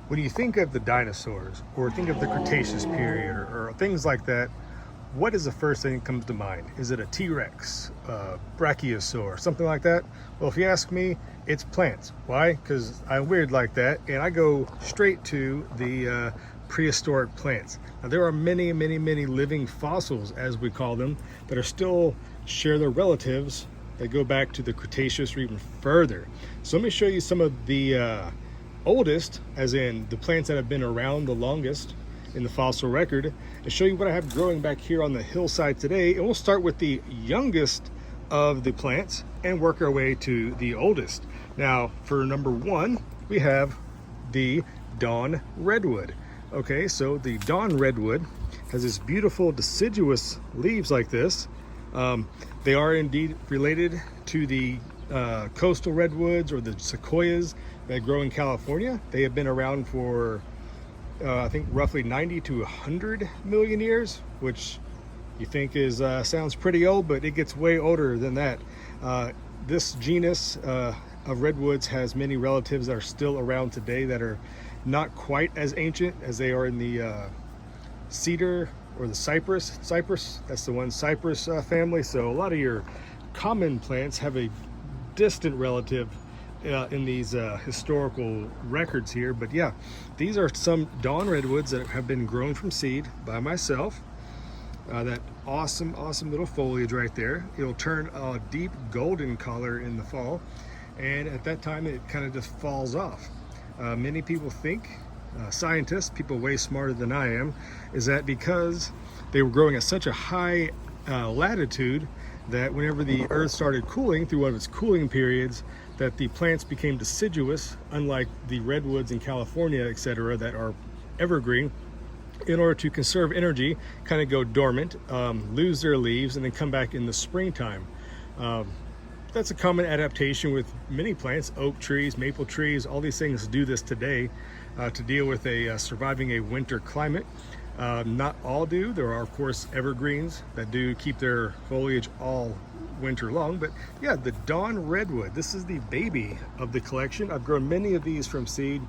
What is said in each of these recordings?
When you think of the dinosaurs or think of the Cretaceous period or things like that, what is the first thing that comes to mind? Is it a T-Rex, Brachiosaur, something like that? Well, if you ask me, it's plants. Why? Because I'm weird like that, and I go straight to the prehistoric plants. Now, there are many living fossils, as we call them, that are still share their relatives that go back to the Cretaceous or even further. So let me show you some of the oldest, as in the plants that have been around the longest in the fossil record, and show you what I have growing back here on the hillside today. And we'll start with the youngest of the plants and work our way to the oldest. Now, for number one, we have the dawn redwood. Okay, so the dawn redwood has this beautiful deciduous leaves like this. They are indeed related to the coastal redwoods or the sequoias that grow in California. They have been around for I think roughly 90 to 100 million years, which you think is sounds pretty old, but it gets way older than that. This genus of redwoods has many relatives that are still around today that are not quite as ancient as they are in the cedar or the cypress. That's the one, cypress family. So a lot of your common plants have a distant relative in these historical records here. But yeah, these are some dawn redwoods that have been grown from seed by myself. That awesome little foliage right there. It'll turn a deep golden color in the fall, and at that time it kind of just falls off. Many people think, scientists, people way smarter than I am, is that because they were growing at such a high latitude that whenever the earth started cooling through one of its cooling periods, that the plants became deciduous, unlike the redwoods in California, etc., that are evergreen. In order to conserve energy, kind of go dormant, lose their leaves, and then come back in the springtime. That's a common adaptation with many plants, oak trees, maple trees, all these things do this today to deal with surviving a winter climate. Not all do. There are, of course, evergreens that do keep their foliage all winter long. But yeah, the dawn redwood, this is the baby of the collection. I've grown many of these from seed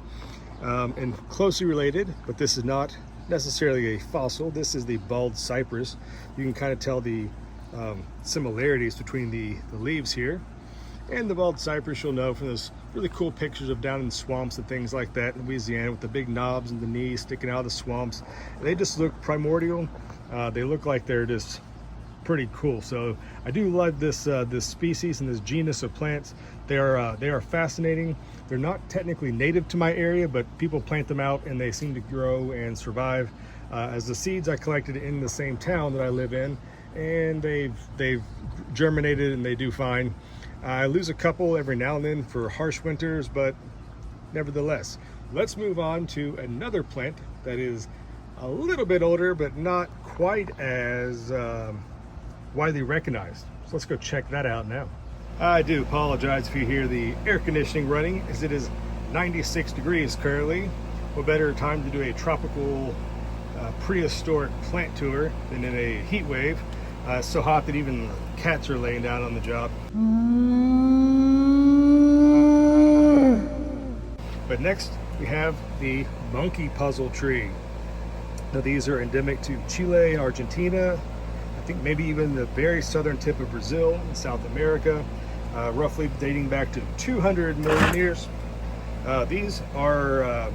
and closely related, but this is not necessarily a fossil. This is the bald cypress. You can kind of tell the similarities between the leaves here. And the bald cypress, you'll know from those really cool pictures of down in swamps and things like that in Louisiana, with the big knobs and the knees sticking out of the swamps. They just look primordial. They look like they're just pretty cool. So I do love this this species and this genus of plants. They are fascinating. They're not technically native to my area, but people plant them out and they seem to grow and survive. As the seeds I collected in the same town that I live in, and they've germinated and they do fine. I lose a couple every now and then for harsh winters, but nevertheless. Let's move on to another plant that is a little bit older, but not quite as widely recognized. So let's go check that out now. I do apologize if you hear the air conditioning running, as it is 96 degrees currently. What better time to do a tropical prehistoric plant tour than in a heat wave. It's so hot that even the cats are laying down on the job. But next we have the monkey puzzle tree. Now these are endemic to Chile, Argentina, I think maybe even the very southern tip of Brazil and South America, roughly dating back to 200 million years. These are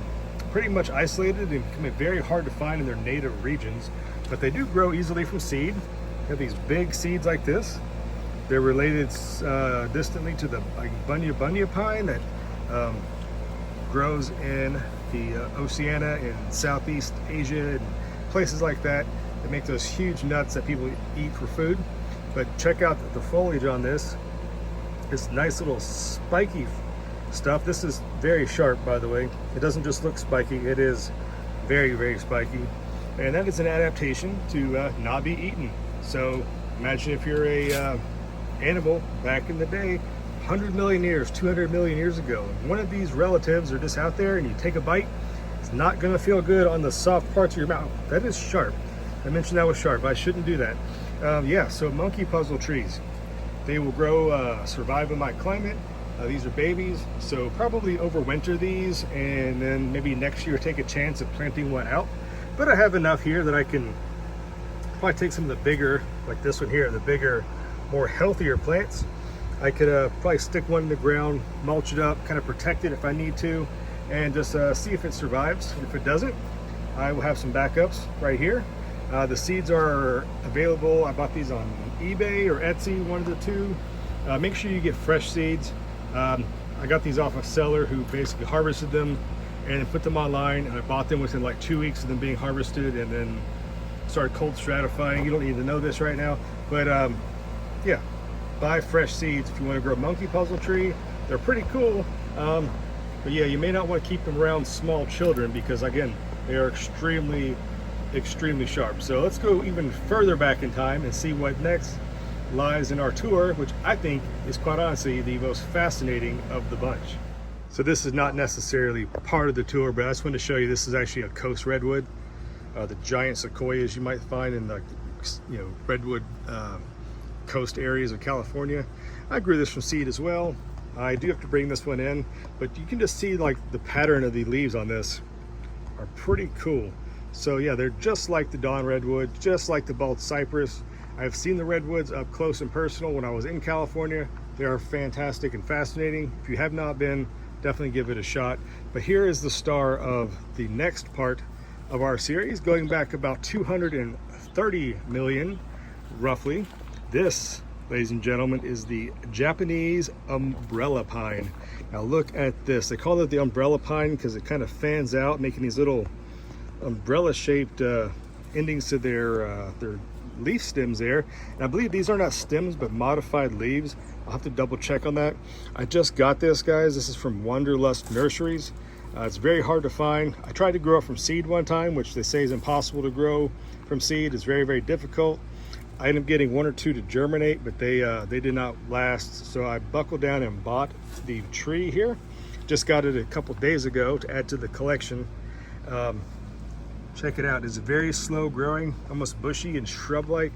pretty much isolated and can be very hard to find in their native regions, but they do grow easily from seed. They have these big seeds like this. They're related distantly to the bunya pine that grows in the Oceania in Southeast Asia and places like that. They make those huge nuts that people eat for food. But check out the foliage on this. It's nice little spiky stuff. This is very sharp, by the way. It doesn't just look spiky, it is very spiky. And that is an adaptation to not be eaten. So imagine if you're a animal back in the day, 100 million years, 200 million years ago. One of these relatives are just out there and you take a bite, it's not gonna feel good on the soft parts of your mouth. That is sharp. I mentioned that was sharp. I shouldn't do that. Yeah, so monkey puzzle trees. They will grow, survive in my climate. These are babies, so probably overwinter these and then maybe next year take a chance of planting one out. But I have enough here that I can probably take some of the bigger, like this one here, the bigger, more healthier plants. I could probably stick one in the ground, mulch it up, kind of protect it if I need to, and just see if it survives. If it doesn't, I will have some backups right here. The seeds are available. I bought these on eBay or Etsy, one of the two. Make sure you get fresh seeds. I got these off a seller who basically harvested them and put them online, and I bought them within like 2 weeks of them being harvested, and then started cold stratifying. You don't need to know this right now, but yeah, buy fresh seeds if you want to grow a monkey puzzle tree. They're pretty cool, but yeah, you may not want to keep them around small children because again, they are extremely sharp. So let's go even further back in time and see what next lies in our tour, which I think is quite honestly the most fascinating of the bunch. So this is not necessarily part of the tour, but I just wanted to show you this is actually a coast redwood, the giant sequoias you might find in the redwood coast areas of California. I grew this from seed as well. I do have to bring this one in, but you can just see like the pattern of the leaves on this are pretty cool. So yeah, they're just like the dawn redwood, just like the bald cypress. I've seen the redwoods up close and personal when I was in California. They are fantastic and fascinating. If you have not been, definitely give it a shot. But here is the star of the next part of our series, going back about 230 million, roughly. This, ladies and gentlemen, is the Japanese umbrella pine. Now look at this. They call it the umbrella pine because it kind of fans out, making these little umbrella-shaped endings to their leaf stems there. And I believe these are not stems but modified leaves. I'll have to double check on that. I just got this, guys. This is from Wanderlust Nurseries. It's very hard to find. I tried to grow it from seed one time, which they say is impossible to grow from seed. It's very difficult. I ended up getting one or two to germinate, but they did not last. So I buckled down and bought the tree here. Just got it a couple days ago to add to the collection. Check it out. It's very slow growing, almost bushy and shrub-like.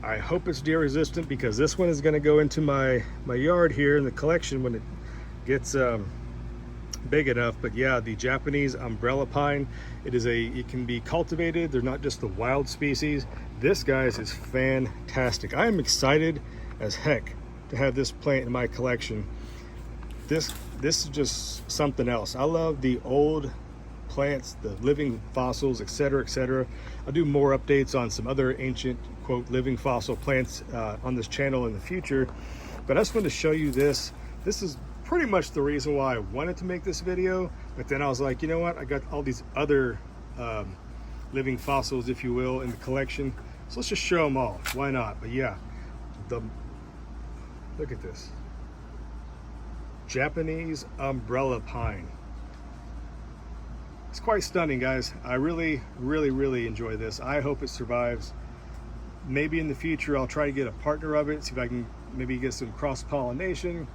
I hope it's deer resistant because this one is going to go into my yard here in the collection when it gets big enough. But yeah, the Japanese umbrella pine, it can be cultivated. They're not just the wild species. This, guys, is fantastic. I am excited as heck to have this plant in my collection. This is just something else. I love the old plants, the living fossils, etc. I'll do more updates on some other ancient, quote, living fossil plants on this channel in the future. But I just wanted to show you this. This is pretty much the reason why I wanted to make this video. But then I was like, you know what? I got all these other living fossils, if you will, in the collection. So let's just show them all. Why not? But yeah, look at this. Japanese umbrella pine. It's quite stunning, guys. I really enjoy this. I hope it survives. Maybe in the future I'll try to get a partner of it, see if I can maybe get some cross-pollination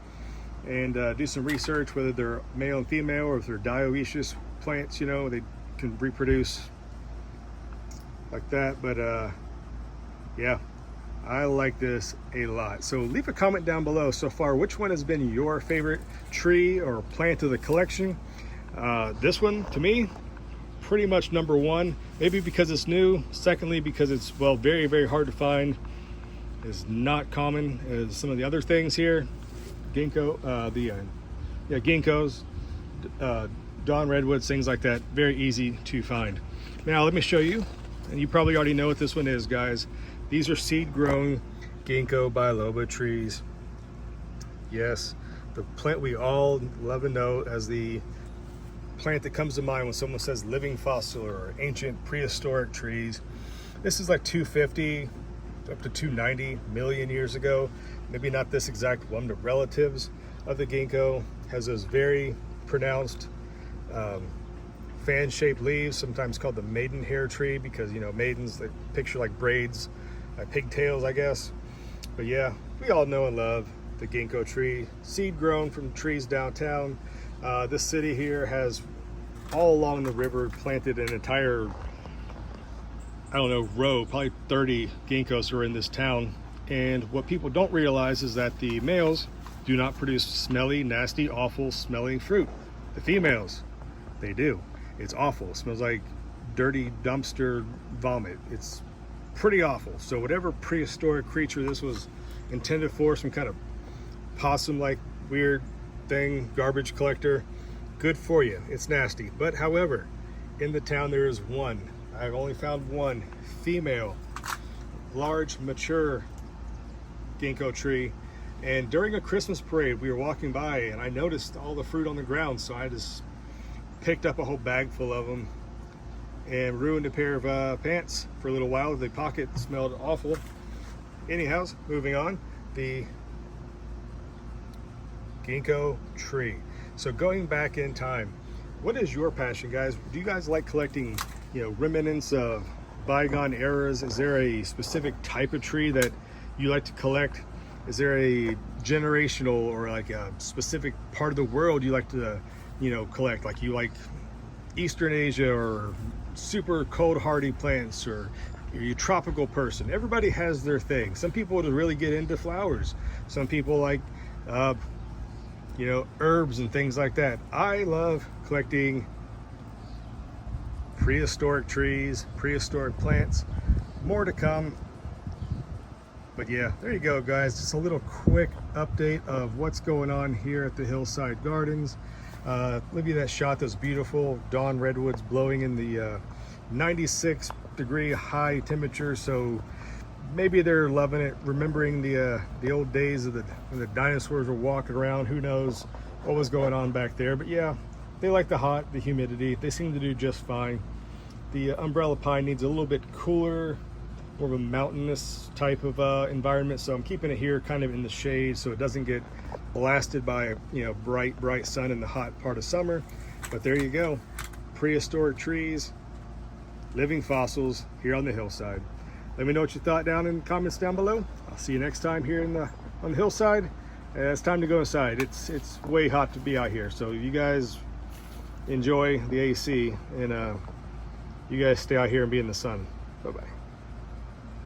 and do some research whether they're male and female or if they're dioecious plants, they can reproduce like that. But yeah, I like this a lot. So leave a comment down below so far which one has been your favorite tree or plant of the collection. This one, to me, pretty much number one, maybe because it's new. Secondly, because it's, well, very hard to find. It's not common as some of the other things here. Ginkgo, Ginkgos, dawn redwoods, things like that. Very easy to find. Now, let me show you, and you probably already know what this one is, guys. These are seed-grown Ginko Biloba trees. Yes, the plant we all love and know as the plant that comes to mind when someone says living fossil or ancient prehistoric trees. This is like 250 up to 290 million years ago. Maybe not this exact one, but relatives of the ginkgo. Has those very pronounced fan-shaped leaves, sometimes called the maidenhair tree because, maidens, they picture like braids, pigtails, I guess. But yeah, we all know and love the ginkgo tree, seed grown from trees downtown. This city here has all along the river planted an entire, I don't know, row, probably 30 ginkgos are in this town. And what people don't realize is that the males do not produce smelly, nasty, awful smelling fruit. The females, they do. It's awful. It smells like dirty dumpster vomit. It's pretty awful. So whatever prehistoric creature this was intended for, some kind of possum-like weird thing, garbage collector, good for you. It's nasty. But however, in the town there is one. I've only found one female, large, mature ginkgo tree. And during a Christmas parade, we were walking by and I noticed all the fruit on the ground. So I just picked up a whole bag full of them and ruined a pair of pants for a little while. The pocket smelled awful. Anyhow, moving on, the ginkgo tree. So going back in time, what is your passion, guys? Do you guys like collecting, remnants of bygone eras? Is there a specific type of tree that you like to collect? Is there a generational or like a specific part of the world you like to, collect? Like you like Eastern Asia or super cold hardy plants, or are you a tropical person? Everybody has their thing. Some people really get into flowers. Some people like, herbs and things like that. I love collecting prehistoric trees, prehistoric plants. More to come. But yeah, there you go, guys. Just a little quick update of what's going on here at the Hillside Gardens. Look at that shot. Those beautiful dawn redwoods blowing in the 96-degree high temperature. So maybe they're loving it, remembering the old days of when the dinosaurs were walking around. Who knows what was going on back there? But yeah, they like the hot, the humidity. They seem to do just fine. The umbrella pine needs a little bit cooler, more of a mountainous type of environment, so I'm keeping it here kind of in the shade so it doesn't get blasted by bright sun in the hot part of summer. But there you go, prehistoric trees, living fossils here on the hillside. Let me know what you thought down in the comments down below. I'll see you next time here on the hillside. It's time to go inside. It's way hot to be out here, so you guys enjoy the AC, and you guys stay out here and be in the sun. Bye bye.